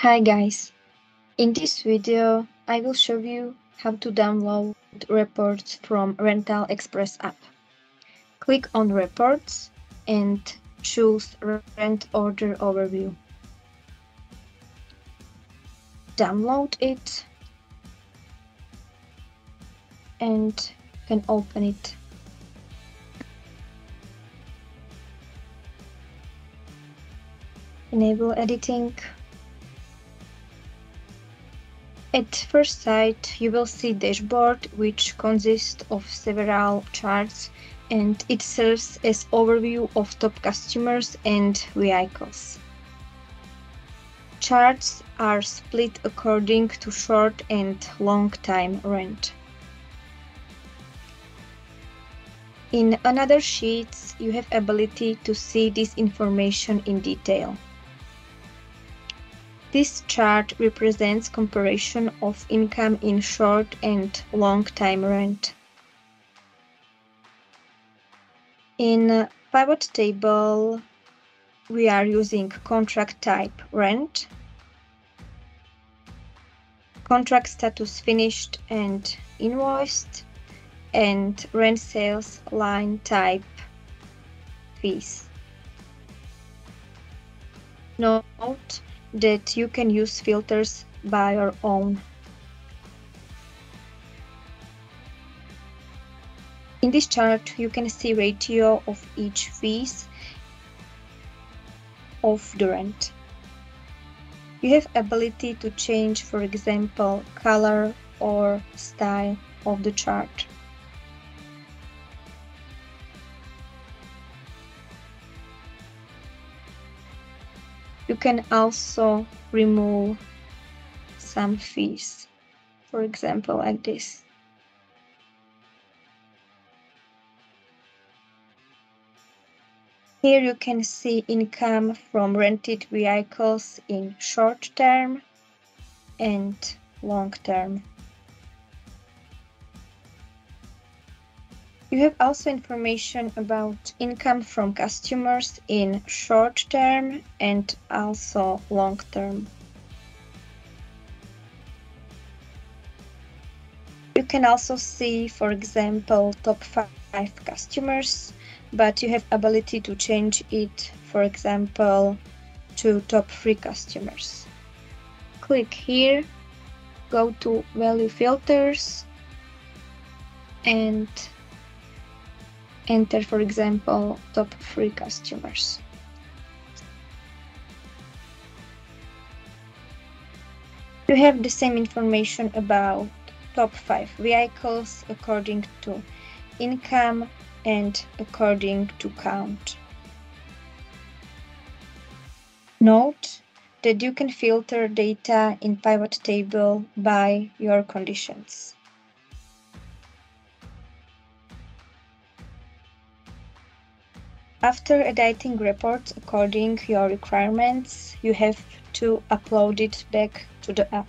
Hi guys, in this video I will show you how to download reports from Rental Express app. Click on Reports and choose Rent Order Overview. Download it and you can open it. Enable editing. At first sight, you will see dashboard, which consists of several charts, and it serves as overview of top customers and vehicles. Charts are split according to short and long time rent. In another sheets, you have ability to see this information in detail. This chart represents comparison of income in short and long time rent. In pivot table, we are using contract type rent, contract status finished and invoiced, and rent sales line type fees. Note that you can use filters by your own. In this chart, you can see ratio of each fees of the rent. You have ability to change, for example, color or style of the chart. You can also remove some fees, for example, like this. Here you can see income from rented vehicles in short term and long term. You have also information about income from customers in short term and also long term. You can also see, for example, top 5 customers, but you have ability to change it, for example, to top 3 customers. Click here, go to Value Filters, and enter, for example, top 3 customers. You have the same information about top 5 vehicles according to income and according to count. Note that you can filter data in pivot table by your conditions. After editing reports according to your requirements, you have to upload it back to the app.